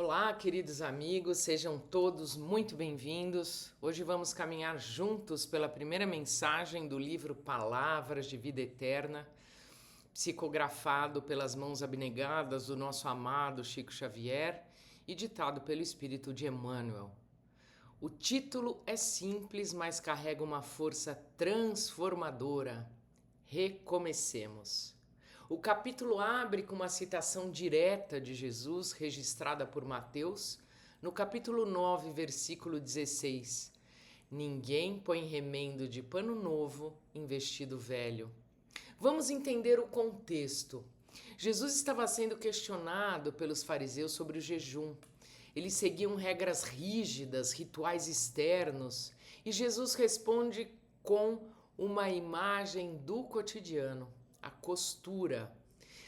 Olá, queridos amigos, sejam todos muito bem-vindos. Hoje vamos caminhar juntos pela primeira mensagem do livro Palavras de Vida Eterna, psicografado pelas mãos abnegadas do nosso amado Chico Xavier e ditado pelo Espírito de Emmanuel. O título é simples, mas carrega uma força transformadora. Recomecemos. O capítulo abre com uma citação direta de Jesus, registrada por Mateus, no capítulo 9, versículo 16. Ninguém põe remendo de pano novo em vestido velho. Vamos entender o contexto. Jesus estava sendo questionado pelos fariseus sobre o jejum. Eles seguiam regras rígidas, rituais externos, e Jesus responde com uma imagem do cotidiano. A costura.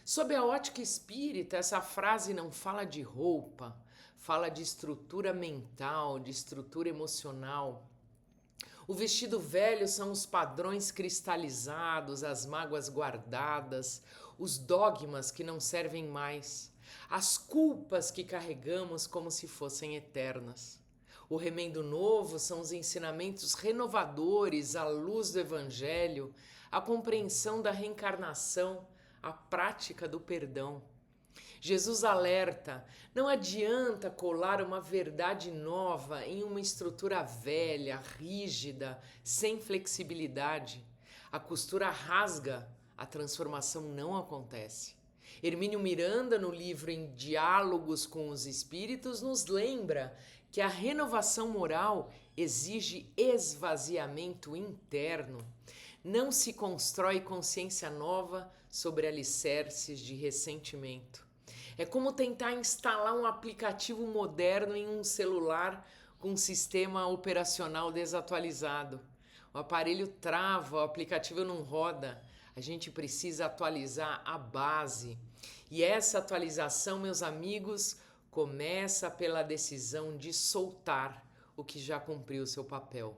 Sob a ótica espírita, essa frase não fala de roupa, fala de estrutura mental, de estrutura emocional. O vestido velho são os padrões cristalizados, as mágoas guardadas, os dogmas que não servem mais, as culpas que carregamos como se fossem eternas. O remendo novo são os ensinamentos renovadores à luz do Evangelho, a compreensão da reencarnação, a prática do perdão. Jesus alerta: não adianta colar uma verdade nova em uma estrutura velha, rígida, sem flexibilidade. A costura rasga, a transformação não acontece. Hermínio Miranda, no livro Em Diálogos com os Espíritos, nos lembra que a renovação moral exige esvaziamento interno. Não se constrói consciência nova sobre alicerces de ressentimento. É como tentar instalar um aplicativo moderno em um celular com um sistema operacional desatualizado. O aparelho trava, o aplicativo não roda. A gente precisa atualizar a base. E essa atualização, meus amigos, começa pela decisão de soltar o que já cumpriu seu papel.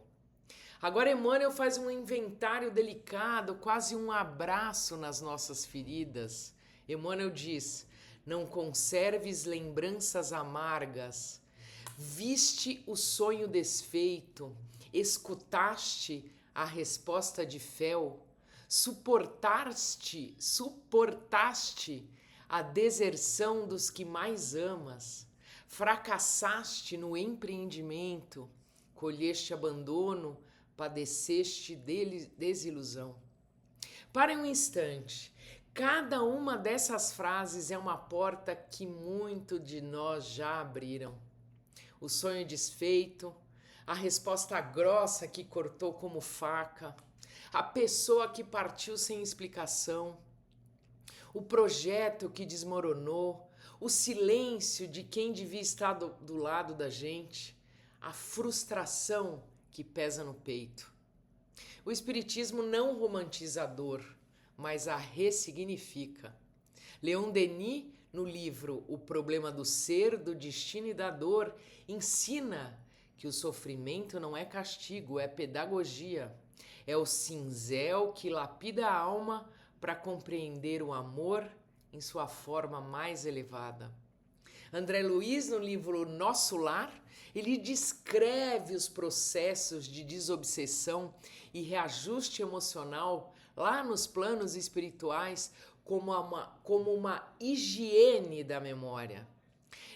Agora Emmanuel faz um inventário delicado, quase um abraço nas nossas feridas. Emmanuel diz: não conserves lembranças amargas, viste o sonho desfeito, escutaste a resposta de fel, suportaste a deserção dos que mais amas, fracassaste no empreendimento, colheste abandono, padeceste desilusão. Parem um instante. Cada uma dessas frases é uma porta que muito de nós já abriram. O sonho desfeito, a resposta grossa que cortou como faca, a pessoa que partiu sem explicação, o projeto que desmoronou, o silêncio de quem devia estar do lado da gente, a frustração que pesa no peito. O Espiritismo não romantiza a dor, mas a ressignifica. Leon Denis, no livro O Problema do Ser, do Destino e da Dor, ensina que o sofrimento não é castigo, é pedagogia. É o cinzel que lapida a alma para compreender o amor em sua forma mais elevada. André Luiz, no livro Nosso Lar, ele descreve os processos de desobsessão e reajuste emocional lá nos planos espirituais como uma higiene da memória.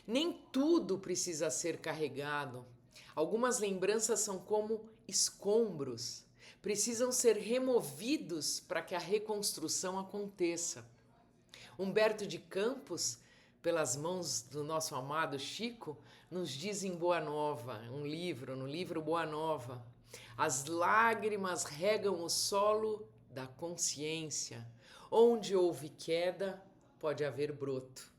Nem tudo precisa ser carregado. Algumas lembranças são como escombros, precisam ser removidos para que a reconstrução aconteça. Humberto de Campos, pelas mãos do nosso amado Chico, nos diz em Boa Nova, no livro Boa Nova: as lágrimas regam o solo da consciência. Onde houve queda, pode haver broto.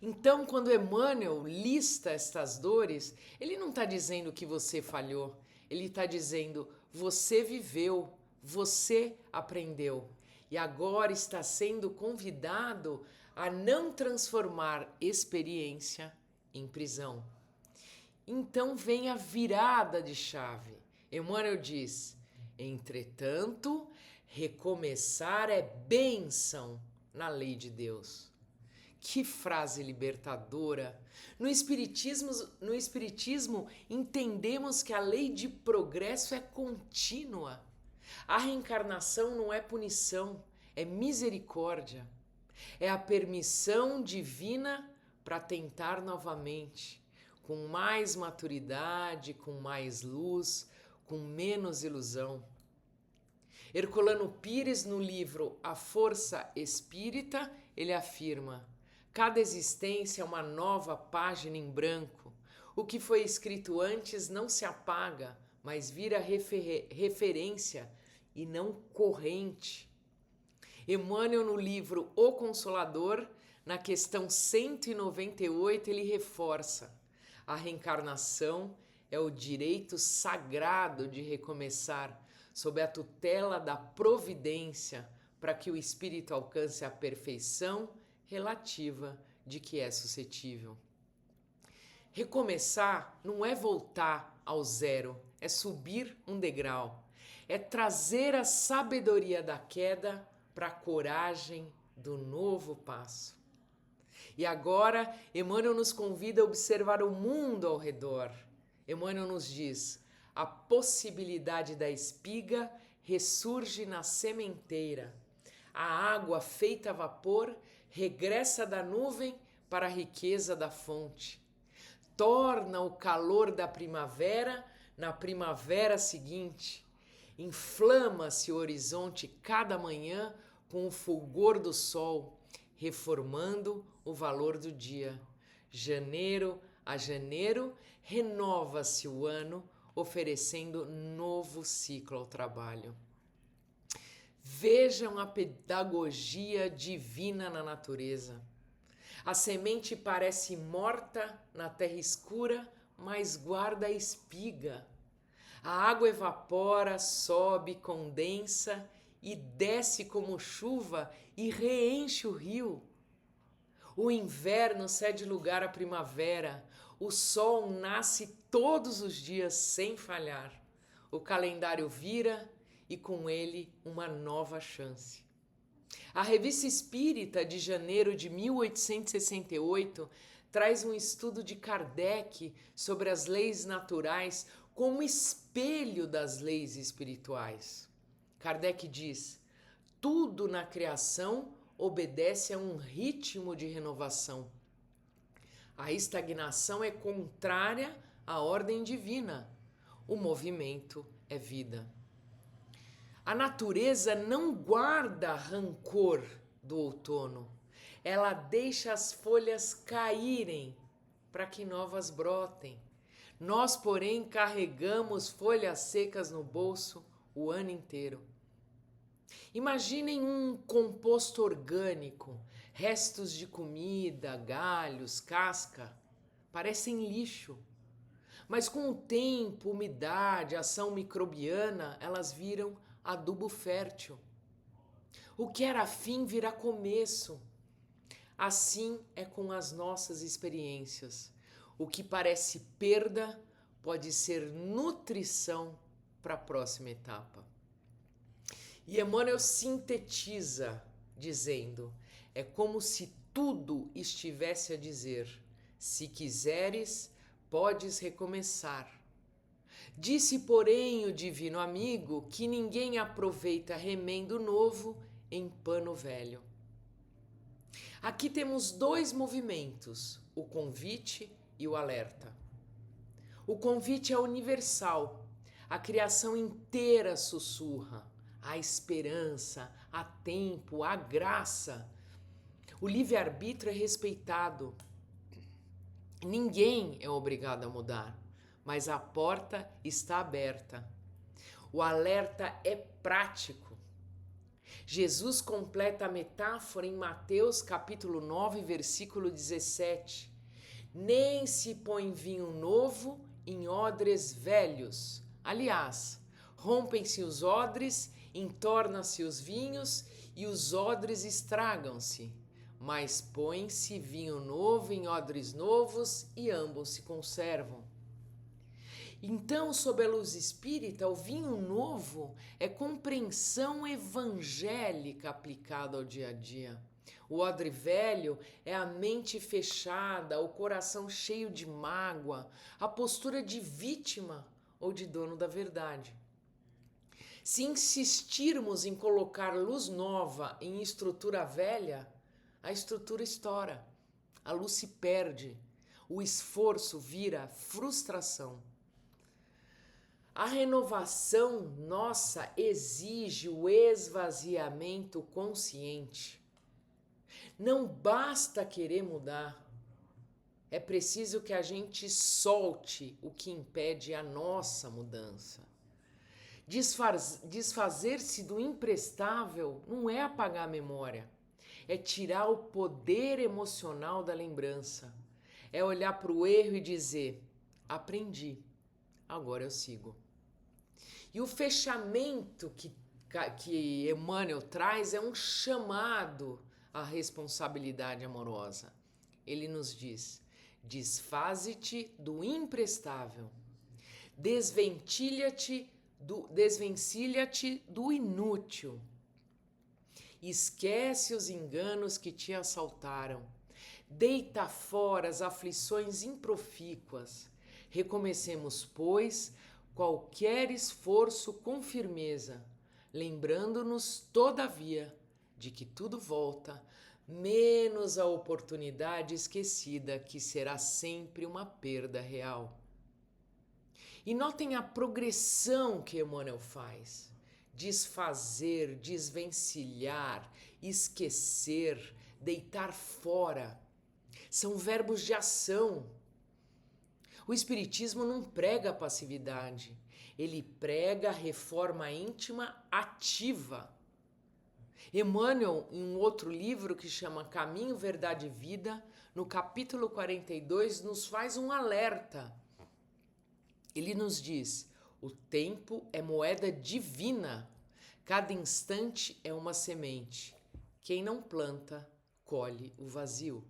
Então, quando Emmanuel lista estas dores, ele não está dizendo que você falhou, ele está dizendo: você viveu, você aprendeu. E agora está sendo convidado a não transformar experiência em prisão. Então vem a virada de chave. Emmanuel diz: entretanto, recomeçar é bênção na lei de Deus. Que frase libertadora! No espiritismo, entendemos que a lei de progresso é contínua. A reencarnação não é punição, é misericórdia. É a permissão divina para tentar novamente, com mais maturidade, com mais luz, com menos ilusão. Herculano Pires, no livro A Força Espírita, ele afirma: cada existência é uma nova página em branco. O que foi escrito antes não se apaga, mas vira referência e não corrente. Emmanuel, no livro O Consolador, na questão 198, ele reforça: a reencarnação é o direito sagrado de recomeçar, sob a tutela da providência, para que o espírito alcance a perfeição relativa de que é suscetível. Recomeçar não é voltar ao zero, é subir um degrau, é trazer a sabedoria da queda para a coragem do novo passo. E agora, Emmanuel nos convida a observar o mundo ao redor. Emmanuel nos diz: a possibilidade da espiga ressurge na sementeira. A água feita a vapor regressa da nuvem para a riqueza da fonte. Torna o calor da primavera na primavera seguinte. Inflama-se o horizonte cada manhã com o fulgor do sol, reformando o valor do dia. Janeiro a janeiro, renova-se o ano, oferecendo novo ciclo ao trabalho. Vejam a pedagogia divina na natureza. A semente parece morta na terra escura, mas guarda a espiga. A água evapora, sobe, condensa e desce como chuva e reenche o rio. O inverno cede lugar à primavera. O sol nasce todos os dias sem falhar. O calendário vira e com ele uma nova chance. A Revista Espírita de janeiro de 1868 traz um estudo de Kardec sobre as leis naturais como espelho das leis espirituais. Kardec diz: tudo na criação obedece a um ritmo de renovação. A estagnação é contrária à ordem divina. O movimento é vida. A natureza não guarda rancor do outono. Ela deixa as folhas caírem para que novas brotem. Nós, porém, carregamos folhas secas no bolso o ano inteiro. Imaginem um composto orgânico, restos de comida, galhos, casca, parecem lixo. Mas com o tempo, umidade, ação microbiana, elas viram adubo fértil. O que era fim vira começo. Assim é com as nossas experiências. O que parece perda pode ser nutrição para a próxima etapa. E Emmanuel sintetiza dizendo: é como se tudo estivesse a dizer: se quiseres, podes recomeçar. Disse, porém, o divino amigo que ninguém aproveita remendo novo em pano velho. Aqui temos dois movimentos, o convite e o alerta. O convite é universal, a criação inteira sussurra. Há esperança, há tempo, há graça. O livre-arbítrio é respeitado. Ninguém é obrigado a mudar, mas a porta está aberta. O alerta é prático. Jesus completa a metáfora em Mateus capítulo 9, versículo 17. Nem se põe vinho novo em odres velhos. Aliás, rompem-se os odres, entornam-se os vinhos e os odres estragam-se. Mas põe-se vinho novo em odres novos e ambos se conservam. Então, sob a luz espírita, o vinho novo é compreensão evangélica aplicada ao dia a dia. O odre velho é a mente fechada, o coração cheio de mágoa, a postura de vítima ou de dono da verdade. Se insistirmos em colocar luz nova em estrutura velha, a estrutura estoura, a luz se perde, o esforço vira frustração. A renovação nossa exige o esvaziamento consciente. Não basta querer mudar, é preciso que a gente solte o que impede a nossa mudança. Desfazer-se do imprestável não é apagar a memória, é tirar o poder emocional da lembrança, é olhar para o erro e dizer: aprendi, agora eu sigo. E o fechamento que Emmanuel traz é um chamado à responsabilidade amorosa. Ele nos diz: desfaze-te do imprestável, desvencilha-te do inútil, esquece os enganos que te assaltaram, deita fora as aflições improfícuas. Recomecemos, pois, qualquer esforço com firmeza, lembrando-nos, todavia, de que tudo volta, menos a oportunidade esquecida, que será sempre uma perda real. E notem a progressão que Emmanuel faz: desfazer, desvencilhar, esquecer, deitar fora. São verbos de ação. O Espiritismo não prega a passividade, ele prega a reforma íntima ativa. Emmanuel, em um outro livro que chama Caminho, Verdade e Vida, no capítulo 42, nos faz um alerta. Ele nos diz: o tempo é moeda divina, cada instante é uma semente. Quem não planta, colhe o vazio.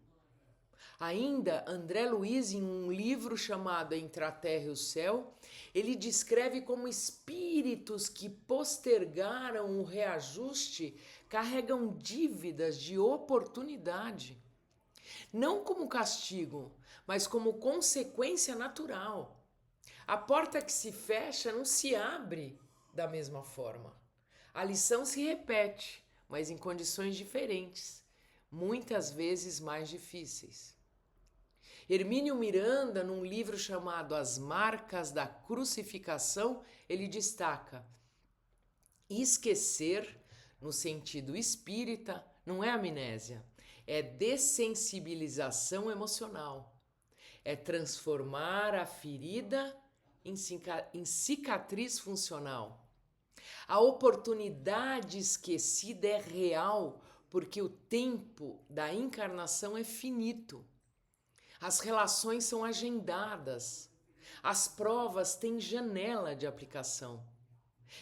Ainda André Luiz, em um livro chamado Entre a Terra e o Céu, ele descreve como espíritos que postergaram o reajuste carregam dívidas de oportunidade. Não como castigo, mas como consequência natural. A porta que se fecha não se abre da mesma forma. A lição se repete, mas em condições diferentes, muitas vezes mais difíceis. Hermínio Miranda, num livro chamado As Marcas da Crucificação, ele destaca: esquecer, no sentido espírita, não é amnésia, é dessensibilização emocional. É transformar a ferida em cicatriz funcional. A oportunidade esquecida é real, porque o tempo da encarnação é finito. As relações são agendadas. As provas têm janela de aplicação.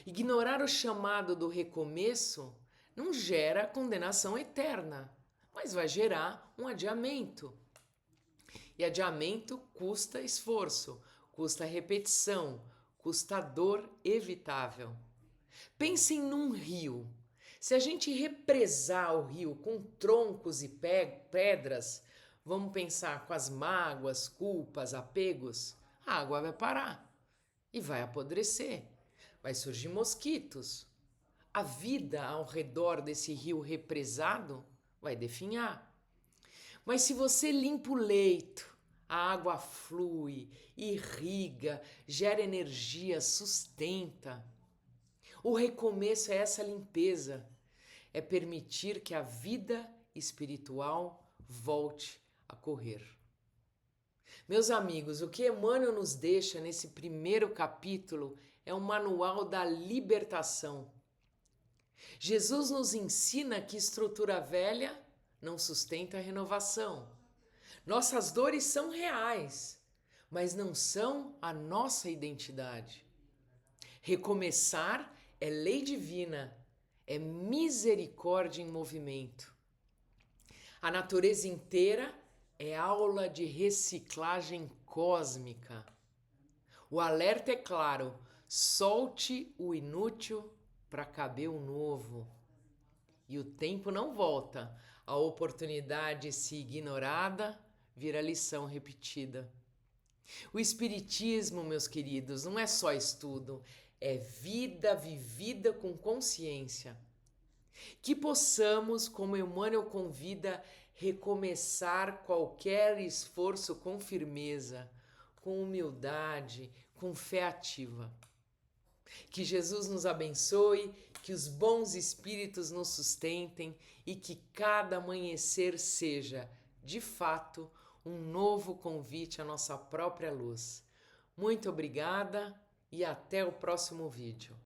Ignorar o chamado do recomeço não gera condenação eterna, mas vai gerar um adiamento. E adiamento custa esforço, custa repetição, custa dor evitável. Pensem num rio. Se a gente represar o rio com troncos e pedras, vamos pensar com as mágoas, culpas, apegos, a água vai parar e vai apodrecer, vai surgir mosquitos. A vida ao redor desse rio represado vai definhar. Mas se você limpa o leito, a água flui, irriga, gera energia, sustenta. O recomeço é essa limpeza, é permitir que a vida espiritual volte a correr. Meus amigos, o que Emmanuel nos deixa nesse primeiro capítulo é um manual da libertação. Jesus nos ensina que estrutura velha não sustenta a renovação. Nossas dores são reais, mas não são a nossa identidade. Recomeçar é lei divina, é misericórdia em movimento. A natureza inteira é aula de reciclagem cósmica. O alerta é claro: solte o inútil para caber o novo. E o tempo não volta. A oportunidade, se ignorada, vira lição repetida. O Espiritismo, meus queridos, não é só estudo, é vida vivida com consciência. Que possamos, como Emmanuel convida, recomeçar qualquer esforço com firmeza, com humildade, com fé ativa. Que Jesus nos abençoe, que os bons espíritos nos sustentem e que cada amanhecer seja, de fato, um novo convite à nossa própria luz. Muito obrigada e até o próximo vídeo.